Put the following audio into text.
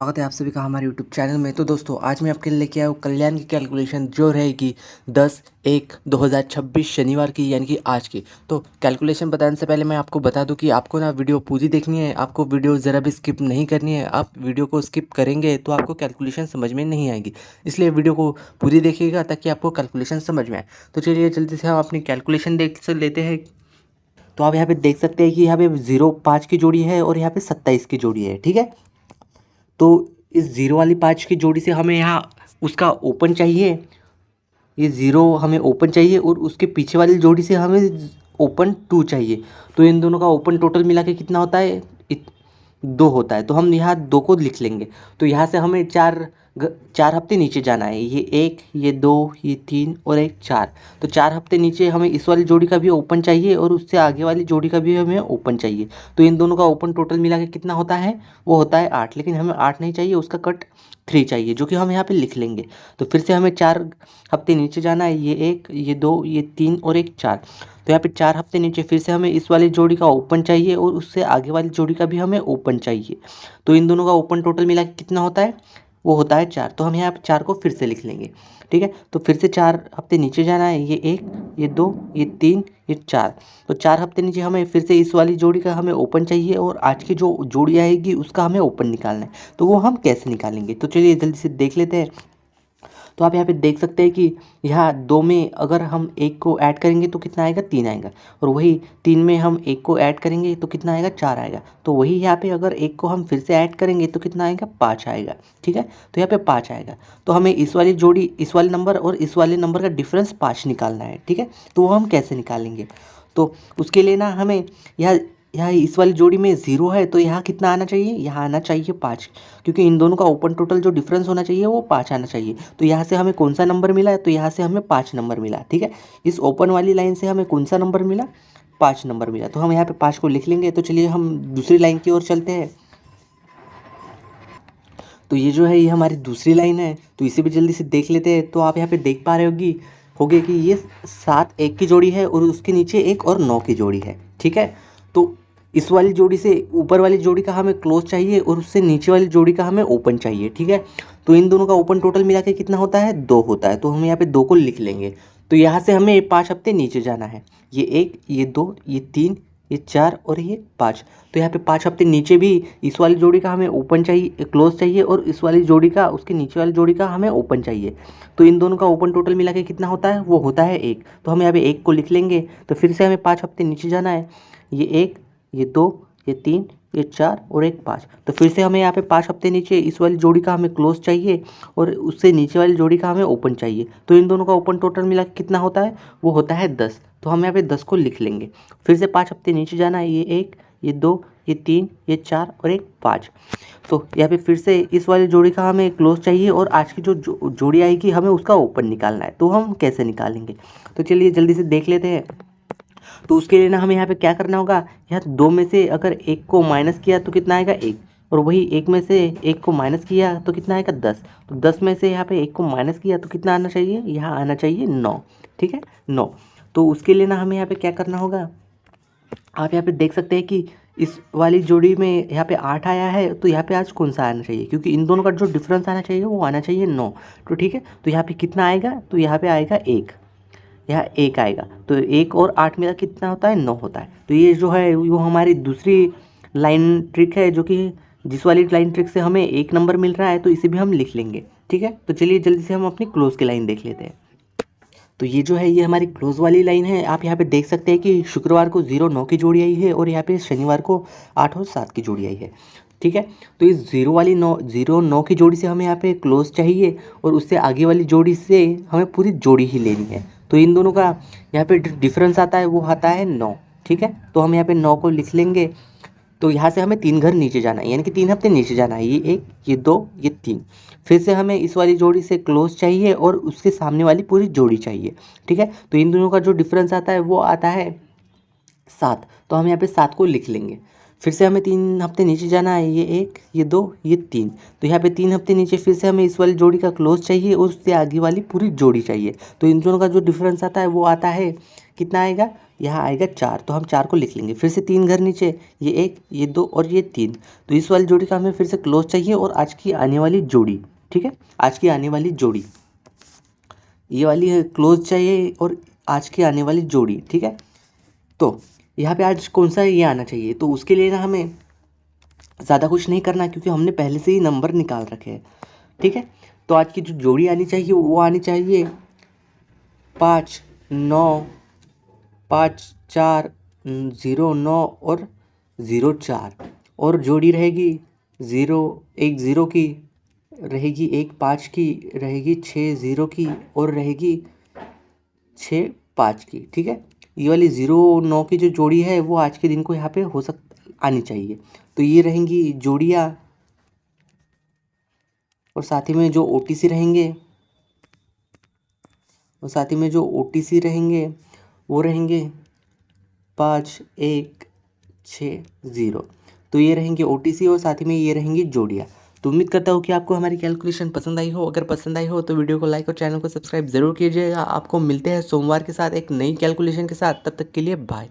स्वागत है आप सभी का हमारे यूट्यूब चैनल में। तो दोस्तों आज मैं आपके लिए लेके आया हूँ कल्याण की कैलकुलेशन जो रहेगी 10/1/2026 शनिवार की, यानी कि आज की। तो कैलकुलेशन बताने से पहले मैं आपको बता दूं कि आपको ना वीडियो पूरी देखनी है, आपको वीडियो ज़रा भी स्किप नहीं करनी है। आप वीडियो को स्किप करेंगे तो आपको कैलकुलेशन समझ में नहीं आएगी, इसलिए वीडियो को पूरी देखिएगा ताकि आपको कैलकुलेशन समझ में आए। तो चलिए जल्दी से हम अपनी कैलकुलेशन देख से लेते हैं। तो आप यहाँ पे देख सकते हैं कि यहाँ पे 0 5 की जोड़ी है और यहाँ पे 27 की जोड़ी है, ठीक है। तो इस ज़ीरो वाली 5 की जोड़ी से हमें यहाँ उसका ओपन चाहिए, ये ज़ीरो हमें ओपन चाहिए, और उसके पीछे वाली जोड़ी से हमें ओपन 2 चाहिए। तो इन दोनों का ओपन टोटल मिला के कितना होता है? 2 होता है। तो हम यहाँ 2 को लिख लेंगे। तो यहाँ से हमें 4 हफ्ते नीचे जाना है। ये 1, ये 2, ये 3 और एक 4। तो 4 हफ्ते नीचे हमें इस वाली जोड़ी का भी ओपन चाहिए और उससे आगे वाली जोड़ी का भी हमें ओपन चाहिए। तो इन दोनों का ओपन टोटल मिला के कितना होता है? वो होता है 8। लेकिन हमें 8 नहीं चाहिए, उसका कट 3 चाहिए, जो कि हम यहाँ पे लिख लेंगे। तो फिर से हमें 4 हफ्ते नीचे जाना है। ये 1, ये 2, ये 3 और एक 4। तो यहाँ पे 4 हफ्ते नीचे फिर से हमें इस वाली जोड़ी का ओपन चाहिए और उससे आगे वाली जोड़ी का भी हमें ओपन चाहिए। तो इन दोनों का ओपन टोटल मिला के कितना होता है? वो होता है 4। तो हम यहाँ पे 4 को फिर से लिख लेंगे, ठीक है। तो फिर से 4 हफ्ते नीचे जाना है। ये 1, ये 2, ये 3, ये 4। तो 4 हफ्ते नीचे हमें फिर से इस वाली जोड़ी का हमें ओपन चाहिए और आज की जो जोड़ी आएगी उसका हमें ओपन निकालना है। तो वो हम कैसे निकालेंगे? तो चलिए जल्दी से देख लेते हैं। तो आप यहाँ पे देख सकते हैं कि यहाँ 2 में अगर हम 1 को ऐड करेंगे तो कितना आएगा? 3 आएगा। और वही 3 में हम 1 को ऐड करेंगे तो कितना आएगा? 4 आएगा। तो वही यहाँ पे अगर 1 को हम फिर से ऐड करेंगे तो कितना आएगा? 5 आएगा, ठीक है। तो यहाँ पे 5 आएगा। तो हमें इस वाली जोड़ी, इस वाले नंबर और इस वाले नंबर का डिफरेंस 5 निकालना है, ठीक है। तो वो हम कैसे निकालेंगे? तो उसके लिए ना हमें यहाँ यहाँ इस वाली जोड़ी में 0 है, तो यहाँ कितना आना चाहिए? यहाँ आना चाहिए 5, क्योंकि इन दोनों का ओपन टोटल जो डिफरेंस होना चाहिए वो 5 आना चाहिए। तो यहाँ से हमें कौन सा नंबर मिला है? तो यहाँ से हमें 5 नंबर मिला, ठीक है। इस ओपन वाली लाइन से हमें कौन सा नंबर मिला? 5 नंबर मिला। तो हम यहाँ पे 5 को लिख लेंगे। तो चलिए हम दूसरी लाइन की ओर चलते हैं। तो ये जो है ये हमारी दूसरी लाइन है, तो इसे भी जल्दी से देख लेते हैं। तो आप यहाँ पे देख पा रहे होगे कि ये 7 1 की जोड़ी है और उसके नीचे 1 और 9 की जोड़ी है, ठीक है। तो इस वाली जोड़ी से ऊपर वाली जोड़ी का हमें क्लोज चाहिए और उससे नीचे वाली जोड़ी का हमें ओपन चाहिए, ठीक है। तो इन दोनों का ओपन टोटल मिला के कितना होता है? 2 होता है। तो हम यहाँ पे 2 को लिख लेंगे। तो यहाँ से हमें 5 हफ्ते नीचे जाना है। ये 1, ये 2, ये 3, ये 4 और ये 5। तो यहाँ पे 5 हफ्ते नीचे भी इस वाली जोड़ी का हमें ओपन चाहिए, क्लोज चाहिए, और इस वाली जोड़ी का, उसके नीचे वाली जोड़ी का हमें ओपन चाहिए। तो इन दोनों का ओपन टोटल मिला के कितना होता है? वो होता है 1। तो हम यहाँ पे 1 को लिख लेंगे। तो फिर से हमें 5 हफ्ते नीचे जाना है। ये 1, ये 2, ये 3, ये 4 और एक 5। तो फिर से हमें यहाँ पे 5 हफ्ते नीचे इस वाली जोड़ी का हमें क्लोज चाहिए और उससे नीचे वाली जोड़ी का हमें ओपन चाहिए। तो इन दोनों का ओपन टोटल मिला के कितना होता है? वो होता है 10। तो हम यहाँ पे 10 को लिख लेंगे। फिर से 5 हफ्ते नीचे जाना है। ये 1, ये 2, ये 3, ये 4 और एक 5। तो यहाँ पे फिर से इस वाली जोड़ी का हमें क्लोज चाहिए और आज की जो जोड़ी आएगी हमें उसका ओपन निकालना है। तो हम कैसे निकालेंगे? तो चलिए जल्दी से देख लेते हैं। तो उसके लिए ना हमें यहाँ पे क्या करना होगा? यहाँ 2 में से अगर 1 को माइनस किया तो कितना आएगा? 1। और वही 1 में से 1 को माइनस किया तो कितना आएगा? 10। तो 10 में से यहाँ पे 1 को माइनस किया तो कितना आना चाहिए? यहाँ आना चाहिए 9, ठीक है, 9। तो उसके लिए ना हमें यहाँ पे क्या करना होगा? आप यहाँ पे देख सकते हैं कि इस वाली जोड़ी में यहाँ पे 8 आया है, तो यहाँ पे आज कौन सा आना चाहिए? क्योंकि इन दोनों का जो डिफरेंस आना चाहिए वो आना चाहिए 9। तो ठीक है, तो यहाँ पे कितना आएगा? तो यहाँ पे आएगा 1, यहाँ 1 आएगा। तो 1 और 8 मेरा कितना होता है? 9 होता है। तो ये जो है वो हमारी दूसरी लाइन ट्रिक है, जो कि जिस वाली लाइन ट्रिक से हमें 1 नंबर मिल रहा है, तो इसे भी हम लिख लेंगे, ठीक है। तो चलिए जल्दी से हम अपनी क्लोज की लाइन देख लेते हैं। तो ये जो है ये हमारी क्लोज वाली लाइन है। आप यहाँ पे देख सकते हैं कि शुक्रवार को 0 9 की जोड़ी आई है और यहाँ पे शनिवार को 8 और 7 की जोड़ी आई है, ठीक है। तो इस 0 9 की जोड़ी से हमें यहाँ पे क्लोज चाहिए और उससे आगे वाली जोड़ी से हमें पूरी जोड़ी ही लेनी है। तो इन दोनों का यहाँ पे डिफरेंस आता है, वो आता है 9, ठीक है। तो हम यहाँ पे 9 को लिख लेंगे। तो यहाँ से हमें 3 घर नीचे जाना है, यानी कि 3 हफ्ते नीचे जाना है। ये 1, ये 2, ये 3। फिर से हमें इस वाली जोड़ी से क्लोज चाहिए और उसके सामने वाली पूरी जोड़ी चाहिए, ठीक है। तो इन दोनों का जो डिफरेंस आता है वो आता है 7। तो हम यहाँ पे 7 को लिख लेंगे। फिर से हमें 3 हफ्ते नीचे जाना है। ये 1, ये 2, ये 3। तो यहाँ पे 3 हफ्ते नीचे फिर से हमें इस वाली जोड़ी का क्लोज चाहिए और उससे आगे वाली पूरी जोड़ी चाहिए। तो इन दोनों का जो डिफरेंस आता है वो आता है, कितना आएगा? यहाँ आएगा 4, तो हम 4 को लिख लेंगे। फिर से 3 घर नीचे, ये 1, ये 2 और ये 3। तो इस वाली जोड़ी का हमें फिर से क्लोज चाहिए और आज की आने वाली जोड़ी, ठीक है, आज की आने वाली जोड़ी ये वाली है, क्लोज चाहिए और आज की आने वाली जोड़ी, ठीक है। तो यहाँ पे आज कौन सा ये आना चाहिए, तो उसके लिए ना हमें ज़्यादा कुछ नहीं करना क्योंकि हमने पहले से ही नंबर निकाल रखे हैं, ठीक है। तो आज की जो जोड़ी आनी चाहिए वो आनी चाहिए 5 9 5 4 0 9 और 0 4। और जोड़ी रहेगी 0 1 0 की, रहेगी 1 5 की, रहेगी 6 0 की और रहेगी 6 5 की, ठीक है। ये वाली 0 9 की जो जोड़ी है वो आज के दिन को यहाँ पे आनी चाहिए। तो ये रहेंगी जोड़ियाँ और साथ ही में जो ओटीसी रहेंगे, और साथ ही में जो ओटीसी रहेंगे वो रहेंगे 5 1 6 0। तो ये रहेंगे ओटीसी और साथ ही में ये रहेंगी जोड़ियाँ। तो उम्मीद करता हूँ कि आपको हमारी कैलकुलेशन पसंद आई हो। अगर पसंद आई हो तो वीडियो को लाइक और चैनल को सब्सक्राइब ज़रूर कीजिएगा। आपको मिलते हैं सोमवार के साथ एक नई कैलकुलेशन के साथ। तब तक के लिए बाय।